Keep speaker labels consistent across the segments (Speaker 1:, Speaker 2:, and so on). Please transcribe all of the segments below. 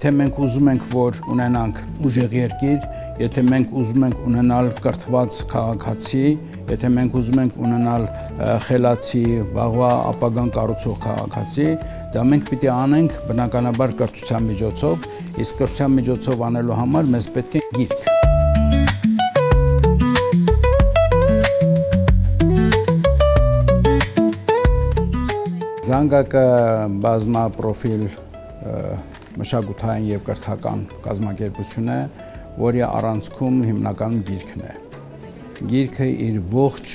Speaker 1: Եթե մենք ուզում ենք, որ ունենանք ուժեղ երկիր, եթե մենք ուզում ենք ունենալ կրթված քաղաքացի, եթե մենք ուզում ենք ունենալ խելացի, վաղվա ապագան կառուցող քաղաքացի, դա մենք պիտի անենք բնականաբար կրթության միջոցով, իսկ կրթության միջոցով անելու համար մեզ պետք է գիրք։ Զանգակը բազմապրոֆիլ մշակութային և կրթական կազմակերպություն է, որի առանցքում հիմնականում գիրքն է։ Գիրքը իր ողջ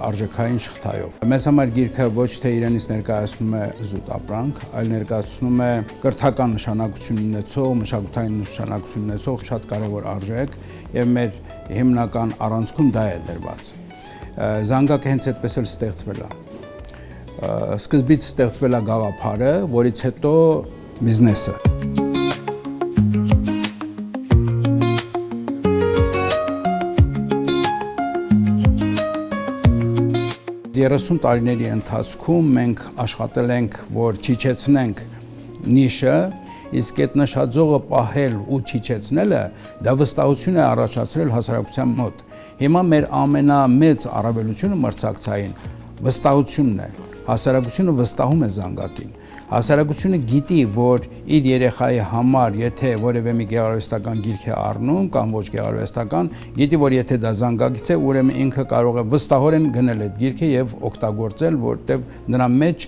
Speaker 1: արժեքային շղթայով։ Մեզ համար գիրքը ոչ թե իրենից ներկայացնում է զուտ ապրանք, այլ ներկայացնում է կրթական նշանակություն ունեցող, մշակութային նշանակություն ունեցող շատ կարևոր արժեք, և մեր հիմնական առանցքում դա է դրված։ Զանգակը հենց այդպես էլ ստեղծվել է։ Սկզբից ստեղծվել է գաղափարը, որից հետո բիզնեսը։ Երեսուն տարիների ընթացքում մենք աշխատել ենք, որ չիջեցնենք նիշը, իսկ այդ նշաձողը պահել ու չիջեցնելը դա վստահություն է առաջացրել հասարակության մոտ։ Հիմա մեր ամենամեծ առավելությունը մրցակցային վստահությունն է։ Հասարակությունը վստահում է զանգակին։ Հասարակությունը գիտի, որ իր երեխայի համար, եթե որևէ մի գեղարվեստական գիրք է առնում կամ ոչ գեղարվեստական, գիտի, որ եթե դա զանգակից է, ուրեմն ինքը կարող է վստահորեն գնել այդ գիրքը եւ օգտագործել, որտեղ նրա մեջ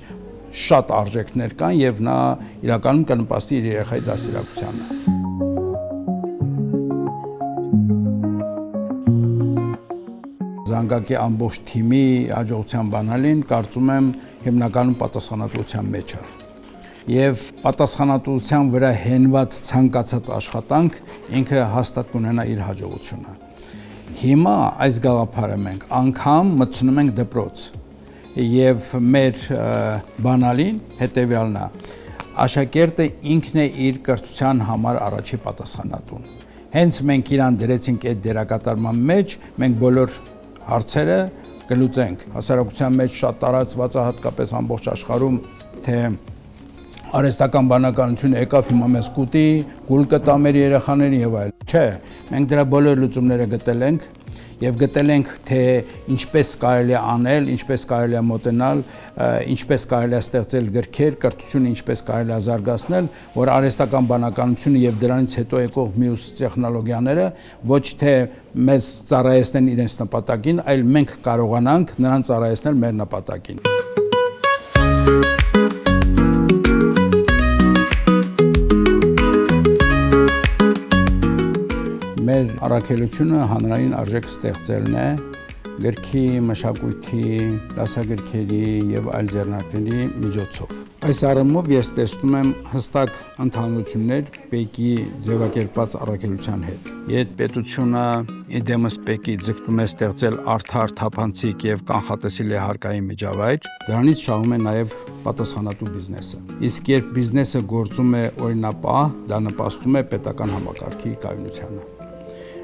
Speaker 1: շատ արժեքներ կան եւ նա իրականում կնպաստի իր երեխայի դաստիարակությանը։ Զանգակի ամբողջ թիմի հաջողության բանալին կարծում եմ հիմնականում պատասխանատվության մեջ է։ Եվ պատասխանատվության վրա հենված ցանկացած աշխատանք ինքը հաստատ կունենա իր հաջողությունը։ Հիմա այս գաղափարը մենք անգամ մտցնում ենք դպրոց եւ մեր բանալին հետեւյալն է. աշակերտը ինքն է իր կրթության համար առաջի պատասխանատուն։ Հենց մենք իրան դրեցինք այդ դերակատարման մեջ, մենք բոլոր հարցերը կլուծենք։ Հասարակության մեջ շատ տարածված է հատկապես ամբողջ աշխարհում, թե արհեստական բանականությունը եկավ հիմա մեզ կուտի, գուլ կտա մեր երեխաներին եւ այլն։ Չէ, մենք դրա բոլոր լուծումները գտել ենք եւ գտել ենք, թե ինչպես կարելի է անել, ինչպես կարելի է մոտենալ, ինչպես կարելի է ստեղծել գրքեր, կրթությունը ինչպես կարելի է զարգացնել, որ արհեստական բանականությունը եւ դրանից հետո եկող մյուս տեխնոլոգիաները ոչ թե մեզ ծառայեցնեն իրենց նպատակին, այլ մենք կարողանանք նրանց ծառայեցնել մեր նպատակին։ Մեր առաքելությունը հանրային արժեք ստեղծելն է գրքի, մշակույթի, դասագրքերի եւ այլ ձեռնարկների միջոցով։ Այս առումով ես տեսնում եմ հստակ ընդհանրություններ ՊԵԿ-ի ձևակերպված առաքելության հետ։ Եթե պետությունը իդեմս ՊԵԿ-ի ձգտում է ստեղծել արդար, թափանցիկ եւ կանխատեսելի հարկային միջավայր, դրանից շահում է նաեւ պատասխանատու բիզնեսը։ Իսկ երբ բիզնեսը գործում է օրինապահ, դա նպաստում է պետական համակարգի կայունությանը։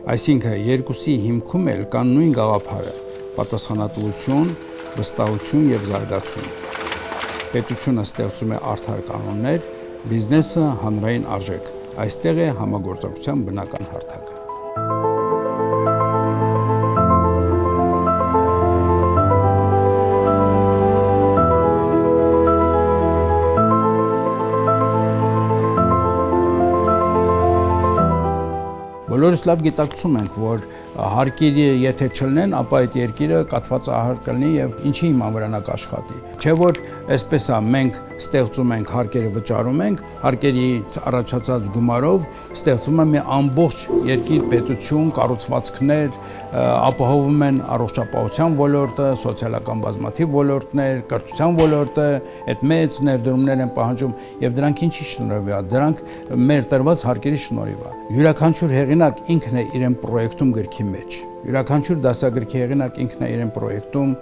Speaker 1: Այսինքն երկուսի հիմքում էլ կան նույն գաղափարը՝ պատասխանատվություն, վստահություն եւ զարգացում։ Պետությունը ստեղծում է արդար կանոններ, բիզնեսը հանրային արժեք։ Այստեղ է համագործակցության բնական հարթակը։ Բոլորս լավ գիտակցում ենք, որ հարկերը եթե չլինեն, ապա այդ երկիրը կաթվածահար կլինի եւ ինչի հիման վրա նա կաշխատի։ Չէ որ այսպես է, մենք ստեղծում ենք հարկերը վճարում ենք, հարկերից առաջացած գումարով ստեղծվում է մի ամբողջ երկիր, պետություն, կառուցվածքներ, ապահովում են առողջապահության ոլորտը, սոցիալական բազմաթիվ ոլորտներ, կրթության ոլորտը, այդ մեծ ներդրումներ են պահանջում եւ դրանք ինչի շնորհիվ է, դրանք մեր տրված հարկերի շնորհիվ է։ Յուրաքանչյուր հեղինակ ինքն է իրեն պրոյեկտում գրքի մեջ։ Յուրաքանչյուր դասագրքի հեղինակ ինքն է իրեն պրոյեկտում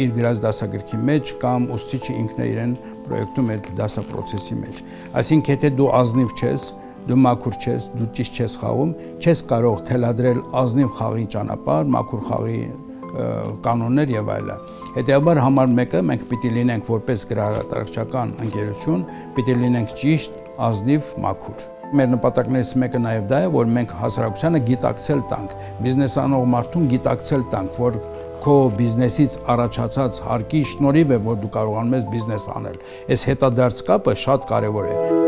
Speaker 1: իր գրած դասագրքի մեջ կամ ուսուցիչը ինքն է իրեն պրոյեկտում այդ դասապրոցեսի մեջ։ Այսինքն եթե դու ազնիվ չես, դու մաքուր չես, դու ճիշտ չես խաղում, չես կարող թելադրել ազնիվ խաղի ճանապարհ, մաքուր խաղի կանոններ եւ այլն։ Հետեւաբար համար մեկը մենք պիտի լինենք որպես գրահրատարակչական ընկերություն, պիտի լինենք ճիշտ, ազնիվ, մաքուր։ Մեր նպատակներից մեկը նաև դա է, որ մենք հասարակությանը գիտակցել տանք, բիզնես անող մարդուն գիտակցել տանք, որ քո բիզնեսից առաջացած հարկի շնորհիվ է, որ դու կարողանում ես բիզնես անել։ Այս հետադարձ կապը շատ կարևոր է։